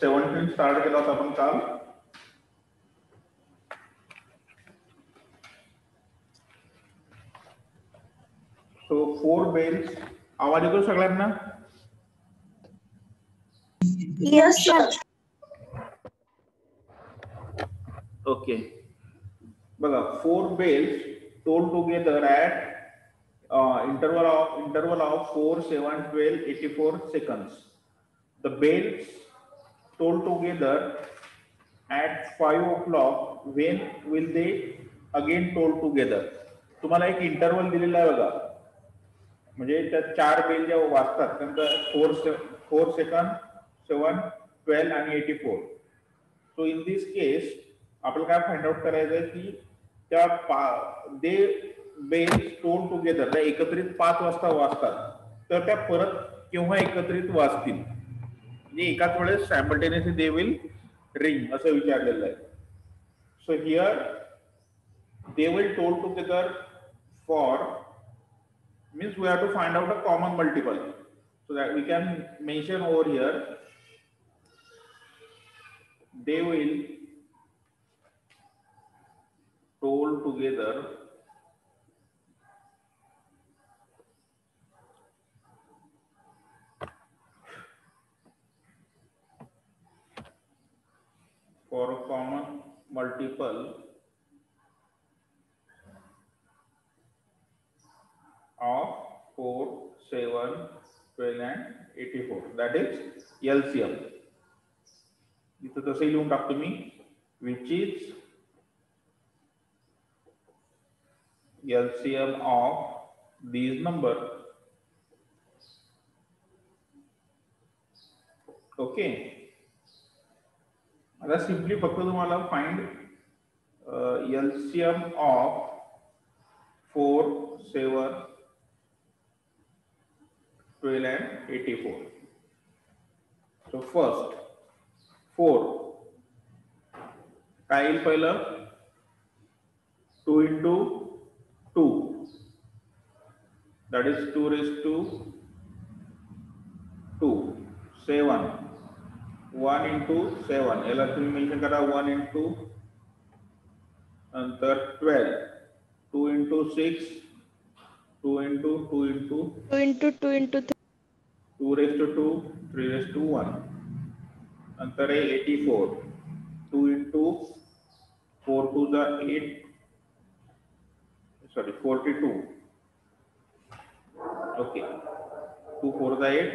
17 start केला होता आपण काल. So 4 bells. आवाज येतो सगळ्यांना? Yes, sir. ओके. बघा 4 bells toll together at interval of 4, 7, 12, 84 seconds. The bells toll together at 5 o'clock. When will they again toll together? तुम्हाला एक इंटरवल दिलेला आहे बघा, म्हणजे त्या 4 बेल ज्या वाजतात त्यांचा 4 सेकंद, 7, 12 आणि 84. सो इन दिस केस आपल्याला काय फाइंड आउट करायचं आहे की त्या दे बेल्स टोल टुगेदर त्या एकत्रित 5 वाजता वाजतात, तर त्या परत केव्हा एकत्रित वाजतील, म्हणजे एकाच वेळेस सायमल्टेनियसली दे विल रिंग असं विचारलेलं आहे. So here they will toll together for means we have to find out a common multiple, so that we can mention over here they will toll together for a common multiple of 4, 7, 12 and 84, that is LCM. इथं तसं लिहून टाकतो मी, which is LCM of these number. Okay. आता simply फक्त तुम्हाला find LCM of 4, 7, 12 and 84. So first 4 काय येईल पहिलं, 2 into 2, that is 2 raised to 2. 7 1 into 7, याला तुम्ही मेन्शन करा 1 into, नंतर 12 2 into 6, 2 into 2 into 2 into 2 into 3. 2 raised to 2, 3 raised to 1. नंतर आहे 84, 2 into 4 to the 8, sorry 42. Okay, 2 4 the 8,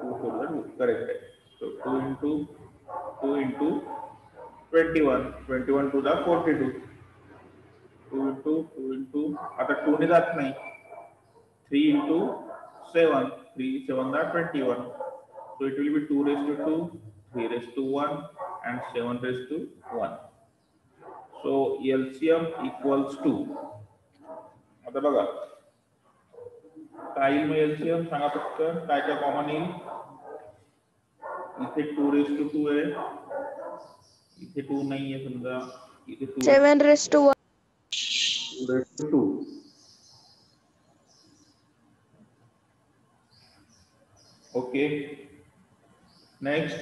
2 4 the 2, correct. So 2 into 21, 21 to the 42. 2 into आता 2 ने जात नाही, 3 into 7, 3 7 the 21. So it will be 2 raised to 2, 3 raised to 1 and 7 raised to 1. So LCM equals to, आता बघा काय येईल मग LCM सांगा फक्त, काय काय कॉमन येईल. इथे 2 raised to 2 आहे, इथे 2 नाही आहे समजा, इथे 2 7 raised to 1. 2 raised to 2. Okay. Next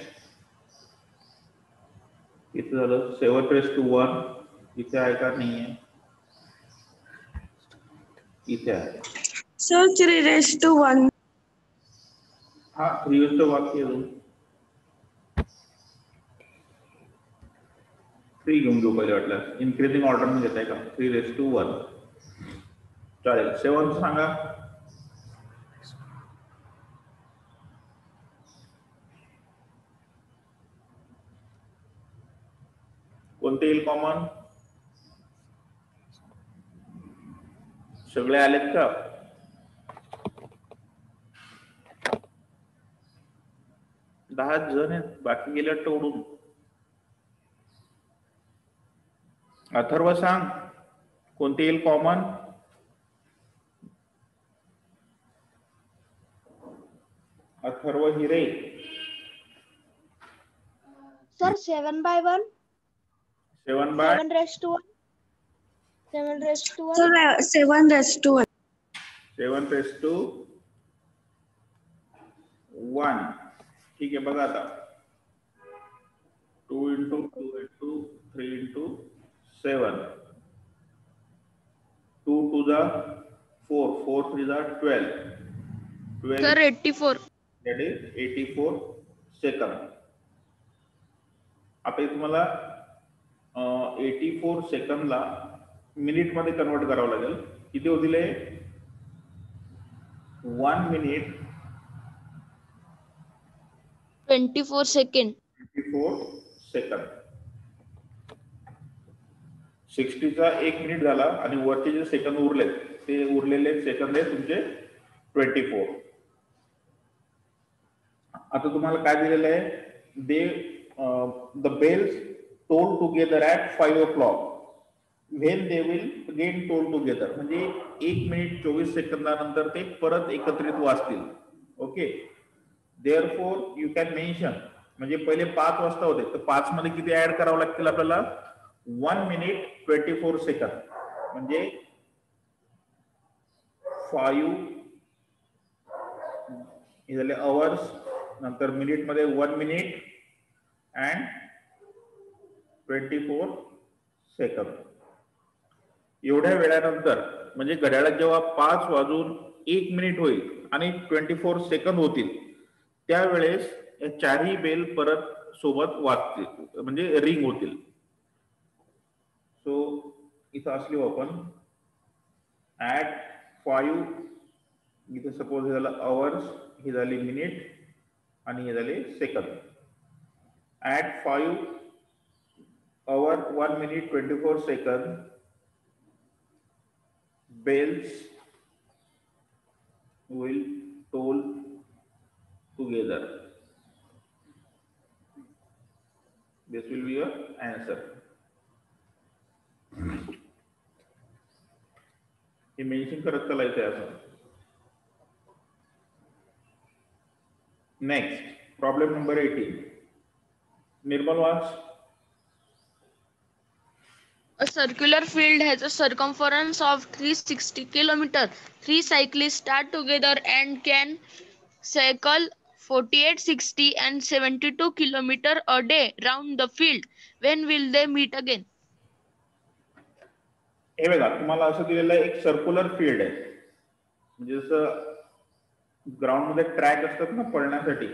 इथे झालं 7 raised to 1, इथे आहे का नाही आहे, इथे आहे. So 3 raised to 1. हा 3 raised to 1 केलं, 3 घेऊन घेऊ पहिले वाटलं, इन्क्रीजिंग ऑर्डर मध्ये घेताय का. 3 raised to 1 चालेल. 7 सांगा. कोणते येईल कॉमन, सगळे आलेत का? दहा जण आहेत, बाकी गेले टोडून. अथर्व सांग कोणते येईल common. Atharva Hire. Sir, 7 by 1. 7 by 7 raised to 1. 7 raised to 1. Sir, 7 raised to 1. 7 raised to 1. ठीक आहे. बघा आता into 2 into 3 into 7. 2 to the 4, 4 3 the 12. 12. Sir, 84. That is 84 second. आता तुम्हाला 84 सेकंदला मिनिट मध्ये कन्वर्ट करावं लागेल. किती होतील? 1 मिनिट 24 सेकंड. 24 सेकंद. 60 चा 1 मिनिट झाला आणि वरचे जे सेकंद उरले ते उरलेले सेकंद आहे तुमचे 24. आता तुम्हाला काय दिलेलं आहे? They the bells toll together at 5 o'clock when they will again toll together. म्हणजे 1 मिनिट 24 सेकंदानंतर ते परत एकत्रित वाजतील. Okay. Therefore you can mention, म्हणजे पहिले 5 वाजता होते तर 5 मध्ये किती ऍड करावं लागतील आपल्याला? 1 मिनिट 24 सेकंद. म्हणजे 5 हे झाले अवर्स. नंतर मिनिट मध्ये 1 मिनिट अँड 24 सेकंद. एवढ्या वेळानंतर म्हणजे घड्याळात जेव्हा 5 वाजून 1 मिनिट होईल आणि 24 सेकंद होतील त्यावेळेस चारही बेल परत सोबत वाजतील, म्हणजे रिंग होतील. सो इथं असली आपण ऍट 5, इथे सपोज हे झालं अवर्स, ही झाली मिनिट आणि हे झाले second. At 5 hour 1 minute 24 seconds bells will toll together. This will be your answer. हे मेन्शन करत चालायचं आहे असं. Next problem number 18. Nirmal watch. A circular field has a circumference of 360 km. 3 cyclists start together and can cycle 48, 60 and 72 km a day round the field. When will they meet again? हे बघा, तुम्हाला असं दिलेलं आहे एक circular field आहे, म्हणजे जसं ग्राउंड मध्ये ट्रॅक असतात ना पळण्यासाठी.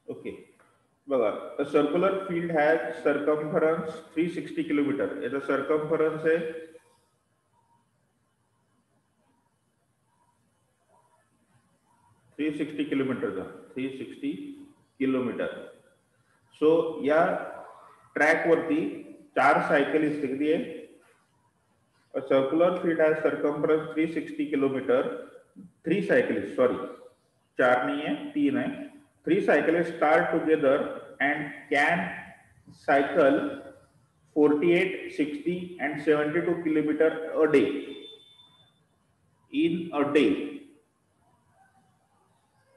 ओके बघा, the circular field has circumference 360 kilometre. याचा सर्कम्फरन्स आहे 360 किलोमीटरचा, 360 किलोमीटर. सो या ट्रॅक वरती 4 सायकलिस्ट किती आहे? A circular field has circumference 360 kilometer. 3 cyclists, sorry, 4 नहीं है, 3 है. 3 cyclists start together and can cycle 48, 60 and 72 kilometer a day. In a day.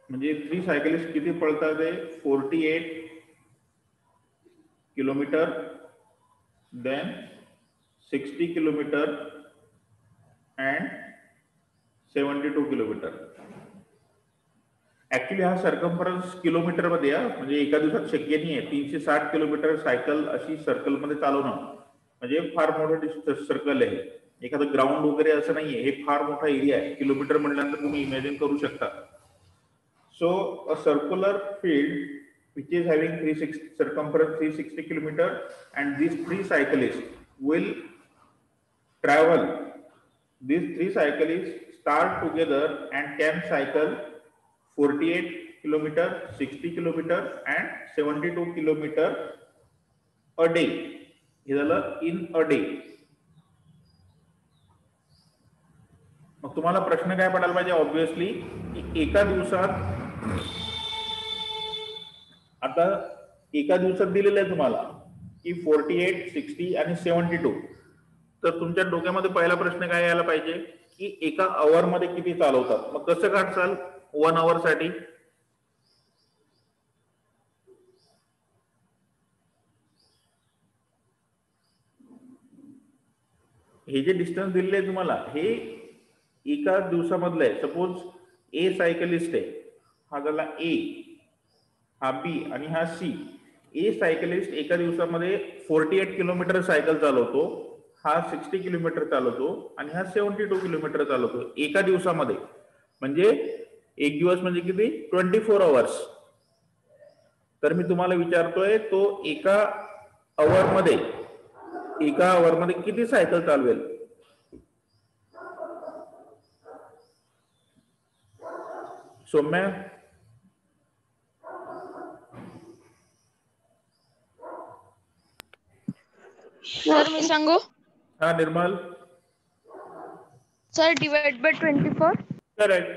म्हणजे 3 cyclists किती पळतात ते? 48 kilometre, then 60 kilometre and 72 kilometre. Actually हा सर्कम्फरन्स किलोमीटर मध्ये आहे, म्हणजे एका दिवसात शक्य नाही आहे. 360 किलोमीटर सायकल अशी सर्कल मध्ये चालवणं म्हणजे फार मोठं सर्कल आहे. एखादं ग्राउंड वगैरे असं नाहीये, हे फार मोठा एरिया आहे. किलोमीटर म्हटल्यानंतर तुम्ही इमॅजिन करू शकता. So a circular field which is having 360 circumference 360 kilometer and these 3 cyclists will travel. These 3 cyclists start together and can cycle 48 kilometer, 60 kilometer and 72 kilometer a day. हे झालं in a day. मग तुम्हाला प्रश्न काय पडायला पाहिजे? ऑब्विसली एका दिवसात, आता एका दिवसात दिलेलं आहे तुम्हाला की 48, 60 आणि 72. तर तुमच्या डोक्यामध्ये पहिला प्रश्न काय यायला पाहिजे की एका आवर मध्ये किती चालवतात. मग कसं काढसाल 1 hour साठी? हे जे डिस्टन्स दिलेले आहे तुम्हाला, हे एका दिवसामधलं आहे. सपोज ए सायकलिस्ट आहे, हा झाला ए, हा बी आणि हा सी. ए सायकलिस्ट एका दिवसामध्ये 48 किलोमीटर सायकल चालवतो, हा 60 किलोमीटर चालवतो आणि हा 72 किलोमीटर चालवतो एका दिवसामध्ये. म्हणजे एक दिवस म्हणजे किती? 24 आवर्स. तर मी तुम्हाला विचारतोय, तो एका आवर मध्ये किती सायकल चालवेल? सौम्या? सर मी सांगू? हा Nirmal? Sir divide by 24. Correct.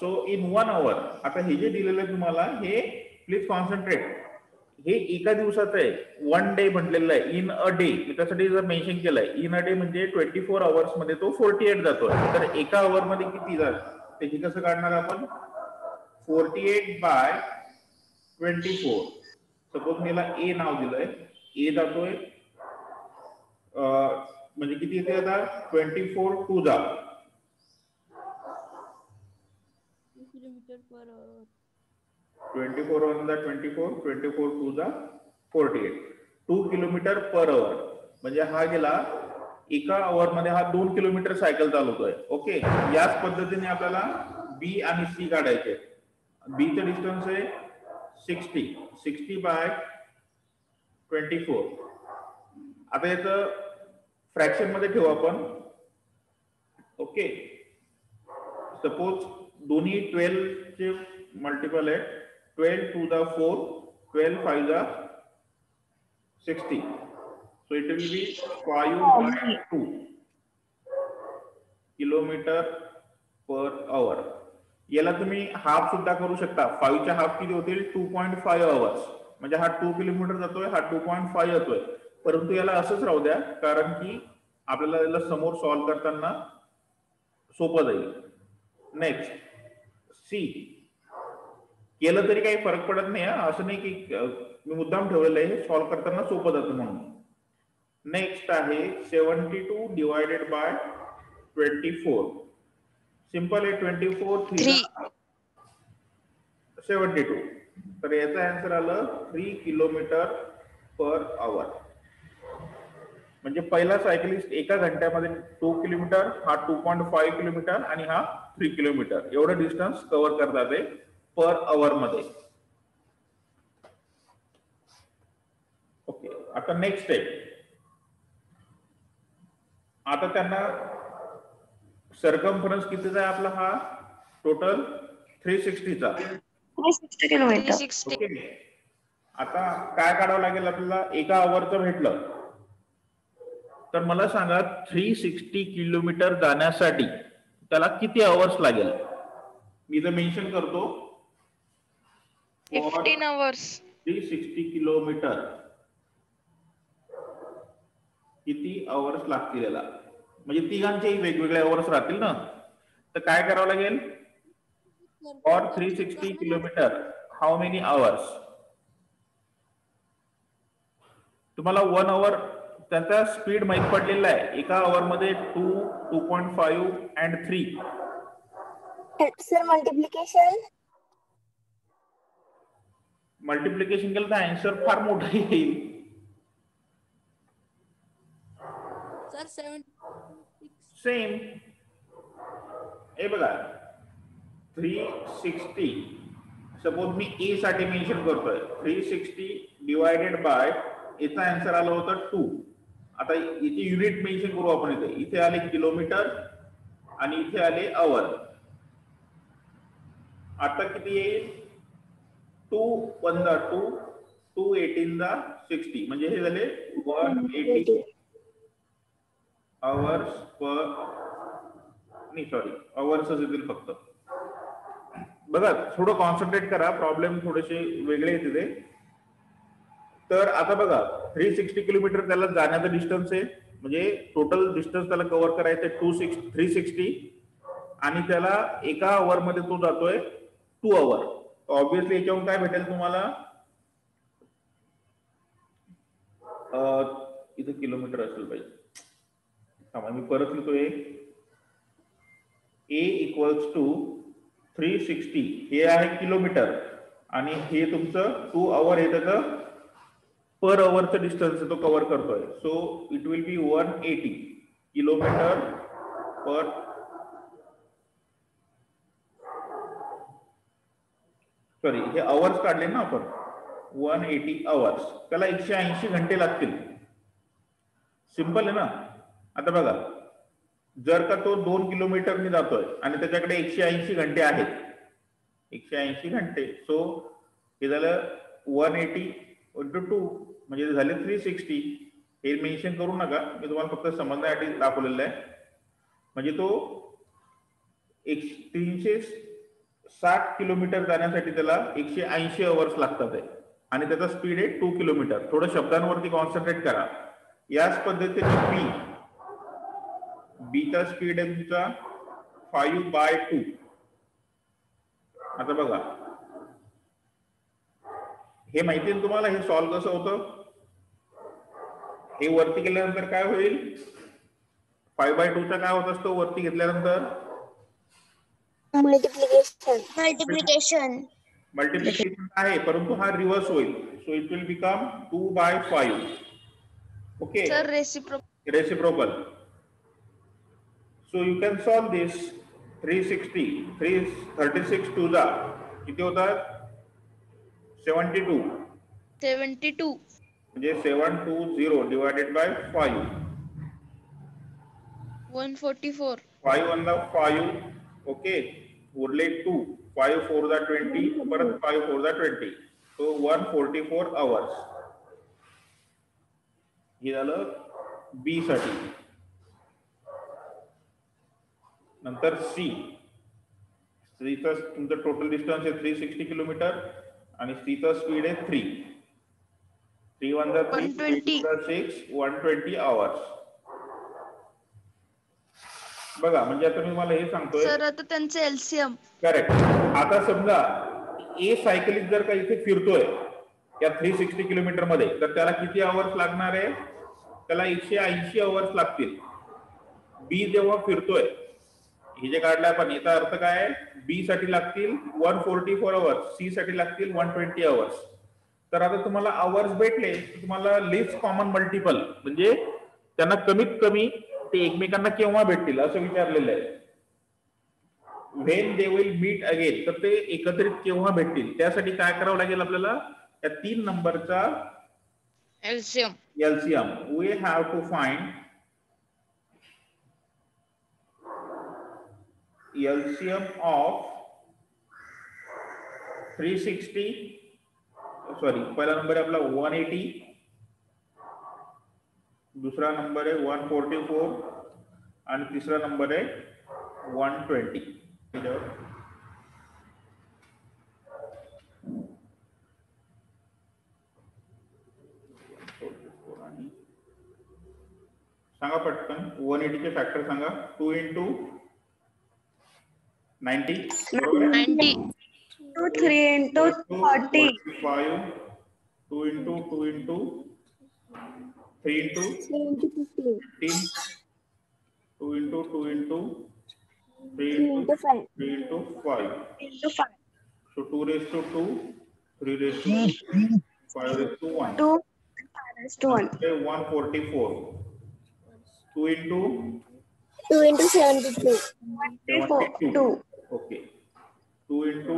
So in 1 hour, आता हे जे दिलेलं आहे तुम्हाला, हे प्लीज कॉन्सन्ट्रेट, हे एका दिवसाचं आहे. 1 डे म्हटलेलं आहे, इन अ डे. त्यासाठी जर मेन्शन केलंय इन अ डे म्हणजे 24 आवर्स मध्ये तो 48 जातोय. तर एका आवर मध्ये किती जात त्याची कसं काढणार आपण? 48 बाय 24. सपोज मला ए नाव दिलंय, ए जातोय म्हणजे किती येते आता? 24 टू जा 24 वन जा 24, 24 टू जा 48, 2 किलोमीटर पर आवर. म्हणजे हा गेला एका आवर मध्ये, हा 2 किलोमीटर सायकल चालवतोय. ओके, याच पद्धतीने आपल्याला बी आणि सी काढायचे. बी चं डिस्टन्स आहे 60 बाय 24. आता याचं फ्रॅक्शन मध्ये ठेवू आपण. ओके, सपोज दोन्ही 12 चे मल्टिपल आहे. 12 टू द 4, 12 5 जा 60. So it will be 5 by 2 kilometre per hour. याला तुम्ही हाफ सुद्धा करू शकता. 5 च्या हाफ किती होतील? 2.5 आवर्स. म्हणजे हा 2 किलोमीटर जातोय, हा 2.5 येतोय. परंतु याला असंच राहू द्या, कारण की आपल्याला याला समोर सॉल्व्ह करताना सोपं जाईल. Next C. केलं तरी काही फरक पडत नाही, असं नाही की मी मुद्दाम ठेवलेलं आहे, सॉल्व्ह करताना सोपं जातं म्हणून. नेक्स्ट आहे 72 डिवायडेड बाय 24. सिंपल आहे. 24 3 72. तर याचा आन्सर आलं 3 किलोमीटर पर आवर. म्हणजे पहिला सायकलिस्ट एका घंट्यामध्ये 2 किलोमीटर, हा 2.5 किलोमीटर आणि हा 3 किलोमीटर एवढं डिस्टन्स कव्हर करतात ते पर आवर मध्ये. ओके, आता नेक्स्ट स्टेप. आता त्यांना सरकमफरन्स कितीचा आहे आपला? हा टोटल 360 चा. 360 किलोमीटर. 360. ओके, आता काय काढावं लागेल आपल्याला? एका आवरचं भेटलं तर मला सांगा 360 किलोमीटर जाण्यासाठी त्याला किती आवर्स लागेल? मी इथं मेन्शन करतो 15 hours. 360 किलोमीटर किती आवर्स लागतील याला? म्हणजे तिघांचेही वेगवेगळे आवर्स राहतील ना. तर काय करावं लागेल? For 360 kilometre how many hours? तुम्हाला 1 आवर त्याचा स्पीड माहित पडलेला आहे. एका आवर मध्ये 2, 2.5 अँड 3. सर मल्टिप्लिकेशन केलं तर आन्सर फार मोठा येईल. सर 76. सेम. हे बघा 360, सपोज मी ए साठी मेन्शन करतोय 360 डिवायडेड बाय, याचा आन्सर आला होता 2. आता इथे युनिट मेन्शन करू आपण. इथे आले किलोमीटर आणि इथे आले आवर. आता किती येईल? 2 1 जा 2, 2 18 जा 60. म्हणजे हे झाले 180 आवर्स पर, नाही सॉरी आवर्सच येतील फक्त. बघा थोडं कॉन्सन्ट्रेट करा, प्रॉब्लेम थोडेसे वेगळे येते ते. तर आता बघा 360 किलोमीटर त्याला जाण्याचं डिस्टन्स आहे, म्हणजे टोटल डिस्टन्स त्याला कव्हर करायचं आहे 360, आणि त्याला एका आवर मध्ये तो जातोय 2 आवर. ऑब्विसली याच्यावरून काय भेटेल तुम्हाला? इथे किलोमीटर असेल पाहिजे. मी परत लिहितोय A इक्वल्स टू 360 हे आहे किलोमीटर आणि हे तुमचं 2 आवर हे त्याचं पर आवरचं डिस्टन्स तो कव्हर करतोय. So it will be 180 kilometre per sorry हे आवर्स काढले ना आपण 180 आवर्स त्याला 180 घंटे लागतील. सिंपल आहे ना. आता बघा जर का तो 2 किलोमीटरने जातोय आणि त्याच्याकडे 180 घंटे आहेत 180 घंटे सो हे झालं 180 × 2 म्हणजे झाले 360. हे मेन्शन करू नका मी तुम्हाला फक्त समजण्यासाठी दाखवलेलं आहे. म्हणजे तो 360 किलोमीटर जाण्यासाठी त्याला 180 आवर्स लागतात आहे आणि त्याचा स्पीड आहे 2 किलोमीटर. थोडं शब्दांवरती कॉन्सन्ट्रेट करा. याच पद्धतीने बी चा स्पीड आहे तुमचा 5/2. आता बघा हे माहिती आहे तुम्हाला हे सॉल्व्ह कसं होतं. हे वरती गेल्यानंतर काय होईल 5/2 चा काय होत असतो वरती घेतल्यानंतर मल्टिप्लिकेशन आहे परंतु हा रिव्हर्स होईल. So it will become 2/5. Okay sir reciprocal. So you can solve दिस. 360 36 2 जा किती होतात 72 म्हणजे 720 डिवायडेड बाय 5 144 5 1 5 ओके उरले 2 5 4 जा 20 परत 5 4 जा 20 सो 144 आवर्स. हे झालं बी साठी. नंतर सी चा तुमचं टोटल डिस्टन्स आहे 360 किलोमीटर आणि सी चा स्पीड आहे 3 3 1 जा 3 3 2 जा 6 120 आवर्स. बघा म्हणजे आता मी मला हे सांगतोय सर आता त्यांचे एलसीएम करेक्ट. आता समजा ए सायकलिस्ट जर का इथे फिरतोय या 360 किलोमीटर मध्ये तर त्याला किती आवर्स लागणार आहे त्याला 180 आवर्स लागतील. बी जेव्हा फिरतोय हे जे काढलं आपण याचा अर्थ काय बी साठी लागतील 144 आवर्स सी साठी लागतील 120 आवर्स. तर आता तुम्हाला आवर्स भेटले तुम्हाला लिस्ट कॉमन मल्टिपल म्हणजे त्यांना कमीत कमी ते एकमेकांना केव्हा भेटतील असं विचारलेलं आहे. When they will meet again तर ते एकत्रित केव्हा भेटतील त्यासाठी काय करावं लागेल आपल्याला या 3 नंबरचा LCM we have to find LCM of 360 sorry पहिला नंबर आहे आपला 180 दूसरा नंबर आहे 144 आणि तिसरा नंबर आहे 120. सांगा पटकन 180 चे फॅक्टर सांगा. 2 × 90 90 2 3 × 40 5 2 × 2 × 3 × 15 2 × 2 × 3 × 3 × 5 so 2 raised to 2 3 raised to 2 5 raised to 1 2 5 to 1 144 2 × 2 × 72 2 okay 2 × 2 ×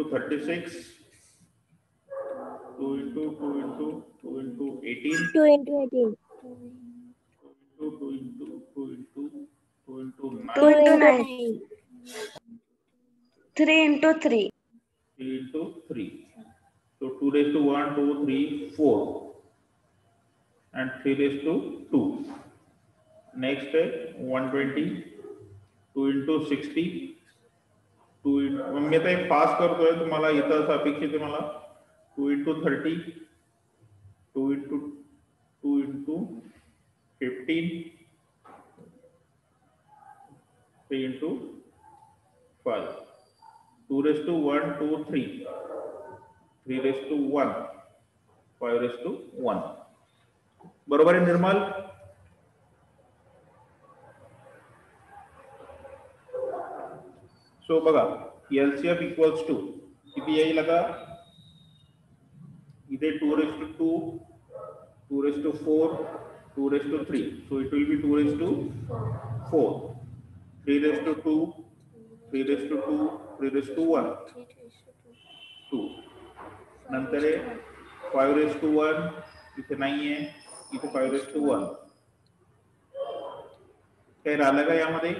36 2 × 2 × 2 × 18 2 × 18 2 × 2 × 2 × 2 9 × 9 3 × 3 3 × 3 so 2 raised to 1 2 3 4 and 3 raised to 2 next 120 2 × 60 2 मी आता पास करतोय तुम्हाला इथं असं अपेक्षित आहे मला 2 × 30 2 × 2 × 15 3 × 5 2 raised to 1 2 3 3 raised to 1 5 raised to 1 बरोबर आहे निर्मल. सो बघा LCM इक्वल्स टू किती येईल आता इथे 2:2 2:4 2:3 so it will be 2:4 3:2 3:2 3:1 2 नंतर 5:1 इथे नाहीये इथे 5:1 काय राहिलं का यामध्ये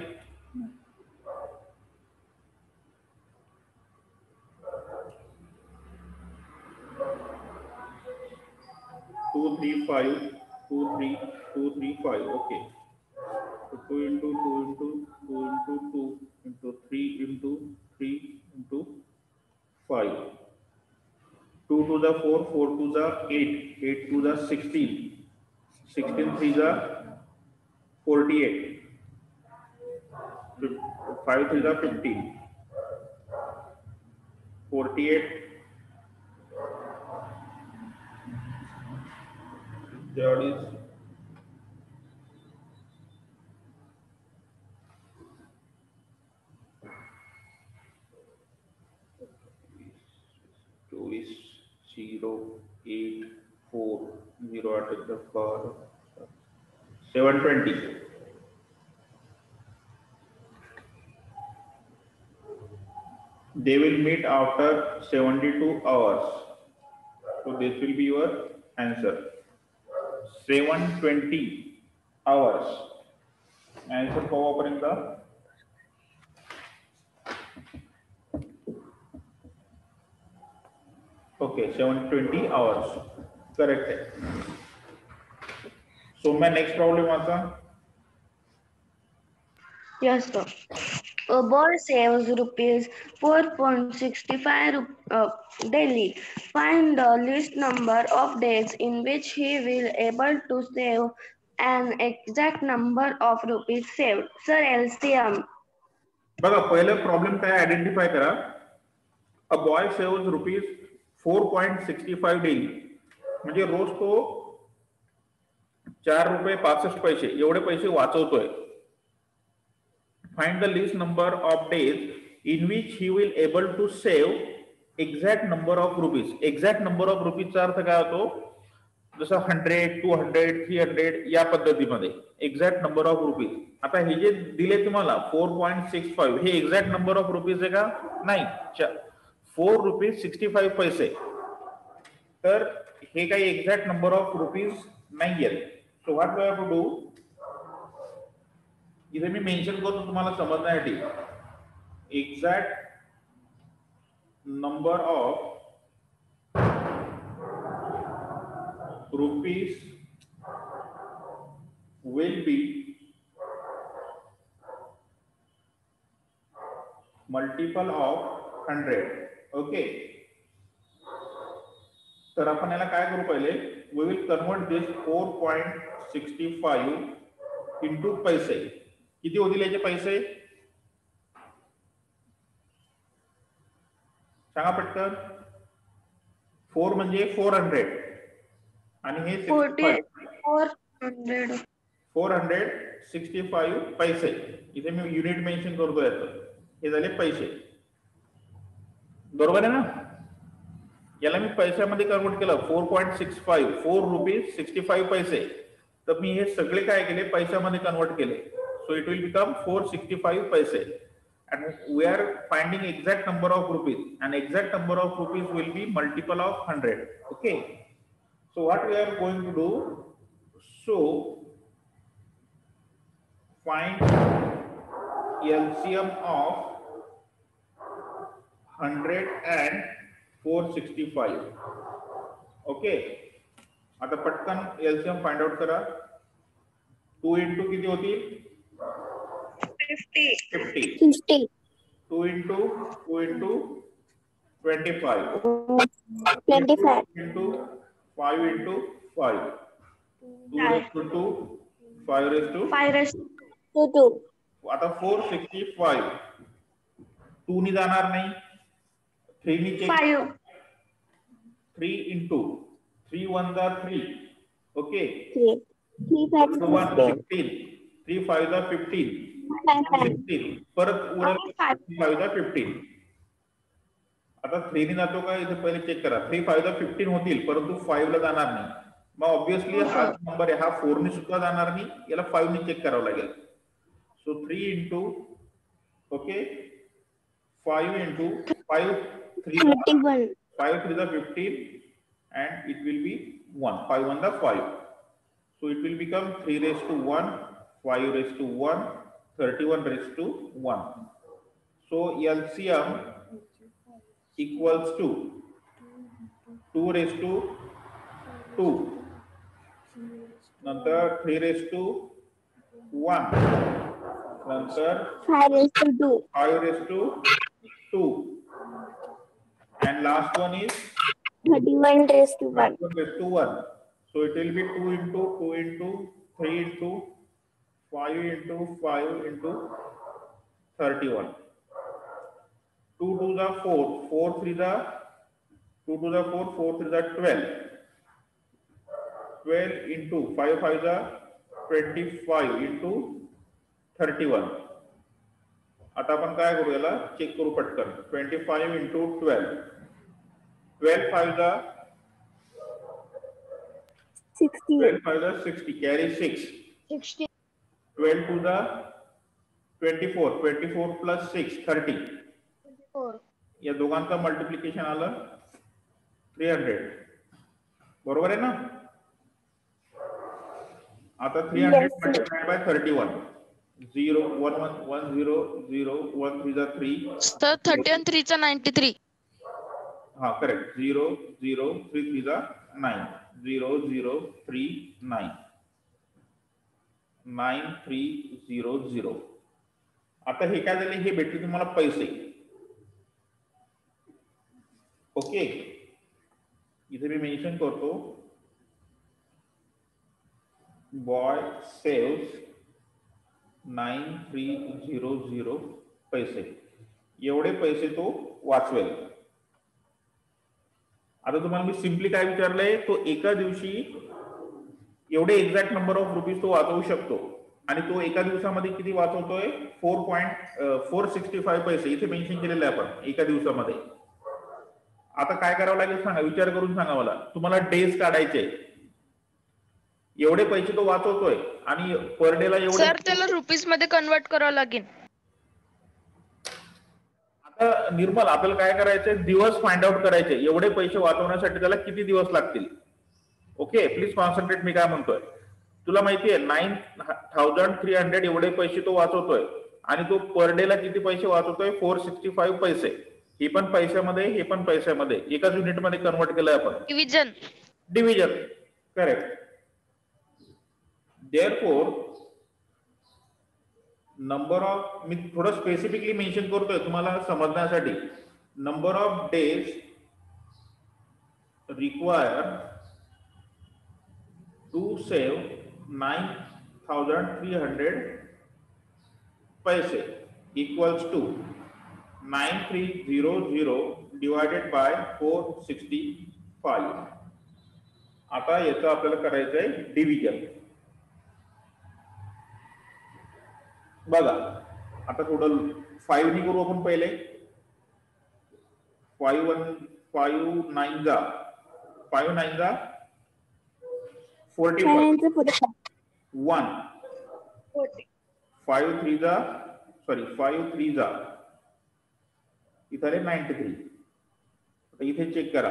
2 3 5 2 3 2 3 5 okay so 2 into 2 into 2 into 2 into 3 into 3 into 5 2 to the 4 4 to the 8 8 to the 16 16 3 the 48 5 3 the 15 48 there is 0 8 4 0 at the power 720 they will meet after 72 hours so this will be your answer 720 hours answer पर्यंत okay 720 hours correct है so मैं next problem आता Yes, sir. A boy saves rupees 4.65 daily. Find the least number of days in which he will able to save an exact number of rupees saved. Sir, LCM. बघा पहिलं problem काय identify करा a boy saves rupees 4.65 daily म्हणजे रोज तो 4.65 एवढे पैसे वाचवतोय find the least number of days in which he will able to save exact number of rupees exact number of रुपीजचा अर्थ काय होतो जसं 100 200 300 या पद्धतीमध्ये एक्झॅक्ट नंबर ऑफ रुपीज आता हे जे दिले तुम्हाला 4.65 हे एक्झॅक्ट नंबर ऑफ रुपीज आहे का नाही 4.65 रुपये तर हे काही एक्झॅक्ट नंबर ऑफ रुपीज नाहीये so what we have to do इथे मी मेन्शन करतो तुम्हाला समजण्यासाठी exact number of rupees will be multiple of 100 okay तर आपण याला काय करू पहिले we will convert this 4.65 into पैसे किती होतील याचे पैसे सांगा पटकन 4 म्हणजे 400 आणि हे 465 पैसे इथे मी युनिट मेन्शन करतो याचं हे झाले पैसे बरोबर आहे ना याला मी पैशामध्ये कन्वर्ट केलं 4.65 4.65 पैसे तर मी हे सगळे काय केले पैशामध्ये कन्वर्ट केले सो इट विल बिकम 465 पैसे and we are finding exact number of rupees and exact number of rupees will be multiple of 100 okay so what we are going to do so find LCM of 100 and 465 okay आता पटकन LCM find out करा 2 into किती होतील 50 2 into 25 25 into 5 into 5 2 5 2. आता 465 2 नी जाणार नाही 3 नी चेक 3 into 3 1 जा 3 ओके 3 5 1 16 3 5 जा 15 16 परत उरलं 5 दा 15. आता 3 ने जातो का इथे पहिले चेक करा. 3 5 दा 15 होतील परंतु 5 ला जाणार नाही. मग ऑब्विसली हा नंबर आहे हा 4 ने सुद्धा जाणार नाही, याला 5 ने चेक करावं लागेल. So 3 into okay 5 into 5 3 5 3 15 and it will be 1 5 1 5. So it will become 3 raised to 1 5 raised to 1 31 raised to 1. So LCM equals to 2 raised to 2 नंतर 3 raised to 1 नंतर 5 raised to 2. 5 raised to 2 and last one is 31 raised to 1. 31 raised to 1. So it will be 2 into 2 into 3 into 5 into 5 into 31. 2 to the 4, 4 3 the 2 to the 4, 4 3 the 12. 12 into 5 5 the 25 into 31. आता आपण काय करू याला check करू पटकन. 25 into 12. 12 5 the 60. 12 5 the 60 carry 6. 60. 12 to the 24 24 plus 6 30. 4. या दोघांचं multiplication आलं 300. बरोबर आहे ना. आता 300 multiplied by 31. 0 1 1 1 0 0 1 3 the 3. Sir, 30 and 3 चा 93. हाँ करेक्ट 0 0 3 3 the 9 0 0 3 9 9 3 0 0. आता हे काय झाले, हे भेटले तुम्हाला पैसे. ओके इथे मी मेन्शन करतो बॉय सेव्स 9300 पैसे. एवढे पैसे तो वाचवेल. आता तुम्हाला मी सिम्पली काय विचारलंय, तो एका दिवशी एवढे एक्झॅक्ट नंबर ऑफ रुपीज तो वाचवू शकतो आणि तो एका दिवसामध्ये किती वाचवतोय 4.465 पैसे इथे मेन्शन केलेले आहे आपण एका दिवसामध्ये. आता काय करावं लागेल सांगा, विचार करून सांगा मला. तुम्हाला डेज काढायचे, एवढे पैसे तो वाचवतोय आणि पर डे ला एवढे. सर त्याला रुपीज मध्ये कन्वर्ट करावं लागेल. आता निर्मल आपल्याला काय करायचंय, दिवस फाइंड आउट करायचे. एवढे पैसे वाचवण्यासाठी त्याला किती दिवस लागतील. Okay please concentrate. मी काय म्हणतोय, तुला माहितीये 9300 एवढे पैसे तो वाचवतोय आणि तो पर डे ला किती पैसे वाचवतोय 465 पैसे. हे पण पैशामध्ये, हे पण पैशामध्ये, एकाच युनिट मध्ये कन्वर्ट केलंय आपण. Division correct. Therefore number of, मी थोडं स्पेसिफिकली मेन्शन करतोय तुम्हाला समजण्यासाठी. Number of days require to save 9300 पैसे इक्वल्स टू 9300 डिवायडेड बाय 465. आता याचं आपल्याला करायचंय डिव्हिजन. बघा आता थोडं 5 ने करू आपण पहिले. 5 9 जा 45 1 5 3 जा इथे आले 93. आता इथे चेक करा.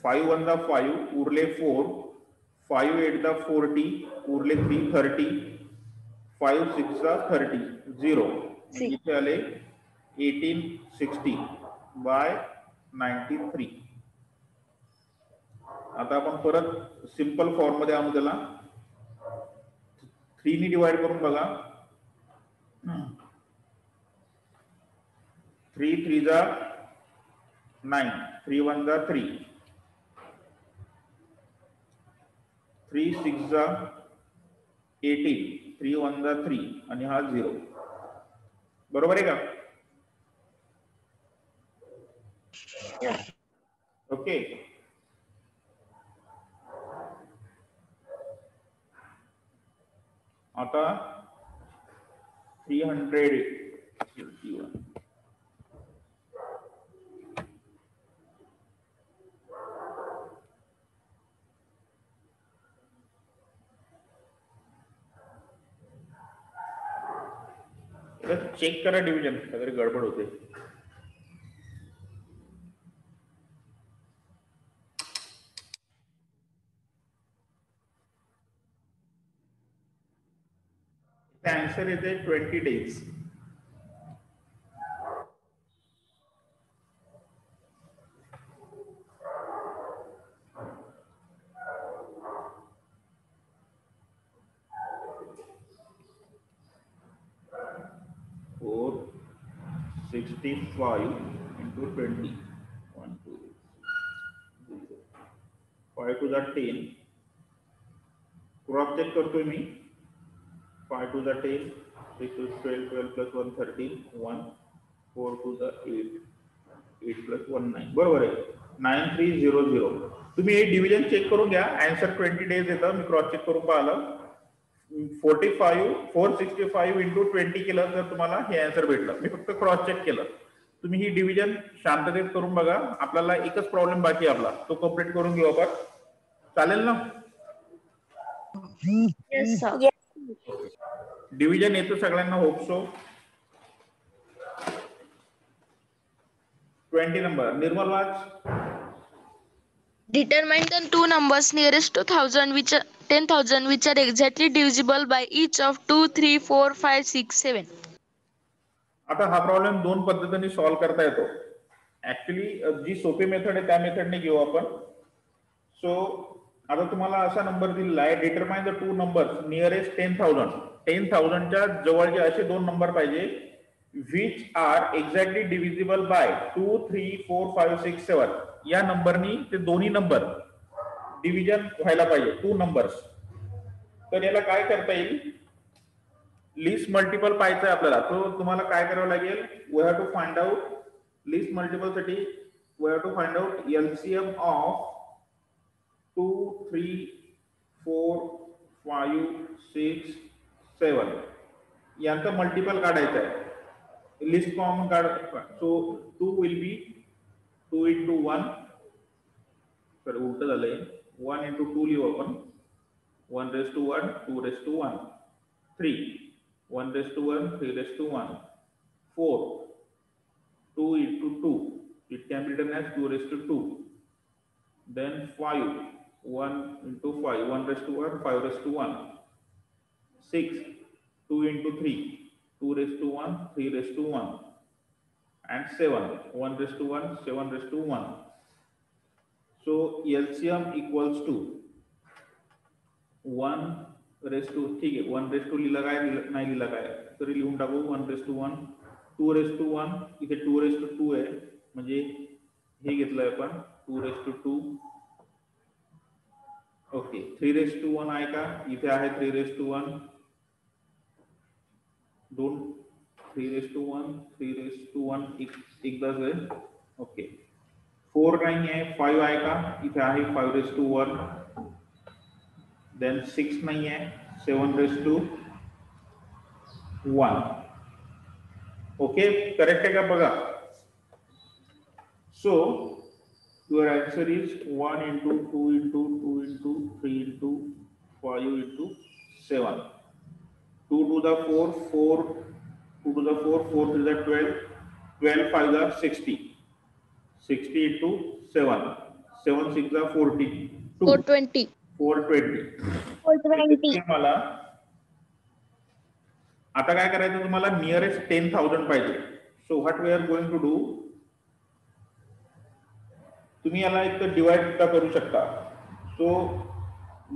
5 1 जा 5 उरले 4 5 8 जा 40 उरले 3 30 5 6 जा 30 0 इथे आले 1860 बाय 93. आता आपण परत सिंपल फॉर्म मध्ये आणू त्याला. 3 ने डिवाइड करून बघा. 3 3 जा 9 3 1 जा 3 3 6 जा 18 3 1 जा 3 आणि हा 0. बरोबर आहे का. ओके आता 381. चेक करा डिव्हिजन, काहीतरी गडबड होते. आन्सर येते 20 days. Four 65 into 20. 1, 2, 0. 5 to the 10. Cross check करतोय मी. 5 to the 10, 6 to 12, 12 plus 1 13, 1, 4 to the 8, 8 plus 1 9. बरोबर आहे. 9300. तुम्ही हे डिव्हिजन चेक करून घ्या. आन्सर 20 days येतं. मी क्रॉस चेक करून पाहिलं. 465 into 20 केलं तर तुम्हाला हे आन्सर भेटलं. मी फक्त क्रॉस चेक केलं. तुम्ही ही डिव्हिजन शांततेत करून बघा. आपल्याला एकच प्रॉब्लेम बाकी आहे आपला, तो कम्प्लीट करून घेऊ आपण. चालेल ना? Yes, sir. डिव्हिजन येतो सगळ्यांना, hope so. 20 number Nirmal watch. Determine the two numbers nearest to 10,000 which are exactly divisible by each of 2, 3, 4, 5, 6, 7. आता हा प्रॉब्लेम दोन पद्धतीने सॉल्व्ह करता येतो. ऍक्च्युली जी सोपी मेथड आहे त्या मेथडने घेऊ आपण. सो आता तुम्हाला असा नंबर दिलेला आहे, determine the two numbers nearest 10,000. 10,000च्या जवळचे असे दोन नंबर पाहिजे which are exactly divisible by 2, 3, 4, 5, 6, 7. या नंबरनी ते दोन्ही नंबर डिव्हिजन व्हायला पाहिजे, टू नंबर्स. तर याला काय करता येईल, लिस्ट मल्टिपल पाहायचं आहे आपल्याला. तो तुम्हाला काय करावं लागेल, we have to find out least multiple साठी we have to find out LCM of 2, 3, 4, 5, 6, 7 यांचा मल्टिपल काढायचा आहे. लिस्ट कॉमन काढ. So 2 will be 2 into 1. तर उलट झालंय. 1 into 2 लिहू आपण. 1 raised to 1, 2 raised to 1, 3, 1 raised to 1, 3 raised to 1, 4, 2 into 2, it can be written as 2 raised to 2. Then 5, 1 into 5, 1 raised to 1, 5 raised to 1, 6, 2 into 3, 2 raised to 1, 3 raised to 1, and 7, 1 raised to 1, 7 raised to 1. So LCM equals to 1 raised to, ठीक आहे, 1 raised to लिहिला काय नाही लिहिला काय तरी लिहून टाकू. 1 raised to 1, 2 raised to 1, इथे 2 raised to 2 आहे म्हणजे हे घेतलंय आपण 2 raised to 2. Okay, 3 raised to 1 आहे का, इथे आहे 3 raised to 1. 3 raised to 1, 3 raised to 1 एकदाच आहे. ओके, 4 नाही आहे, 5 आहे का, इथे आहे 5 raised to 1. देन 6 नाही आहे, 7 raised to 1. ओके, करेक्ट आहे का बघा. So your answer is 1 into 2 into 2 into 3 into 5 into 7. 2 to the 4, 4, 2 to the 4, 4 to the 12, 12 5 the 60, 60 into 7, 7 6 the 40, 420. 420. मला आता काय करायचं, तुम्हाला नियरेस्ट 10,000 पाहिजे. So what we are going to do, तुम्ही याला एक तर डिवाइड सुद्धा करू शकता. So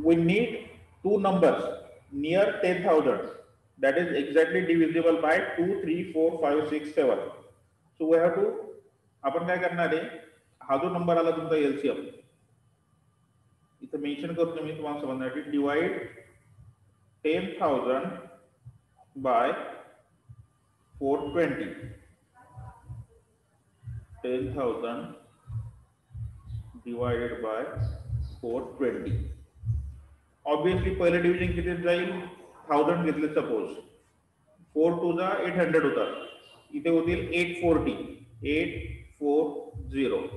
we need to numbers near 10,000 that is exactly divisible by 2, 3, 4, 5, 6, 7. So we have to, आपण काय करणार आहे, हा जो नंबर आला तुमचा एलसीएम इथे मेन्शन करतो मी तुम्हाला समजण्यासाठी. Divide 10,000 by 420. 10,000 divided by 420. Obviously पहिलं डिव्हिजन किती जाईल, 1000 घेतले सपोज. 4 टू जा 800 होतात. इथे होतील 840. 840.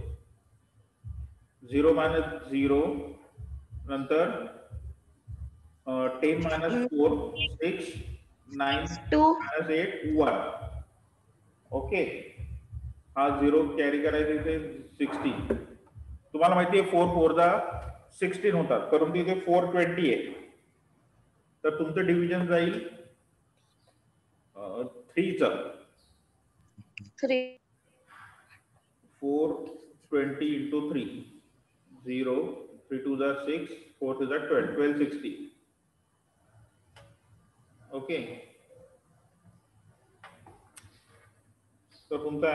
0 minus 0 नंतर 10 minus 4 6 9 2 minus 8 1. ओके, हा 0 कॅरी करायचा इथे 16. तुम्हाला माहिती आहे 4 4 जा 16 होतात, परंतु इथे 420 आहे. तर तुमचं डिव्हिजन जाईल 3 चं. 3 420 into 3. 0, 3 2 जा 6, 4 3 जा 12, 1260. ओके, तर तुमचा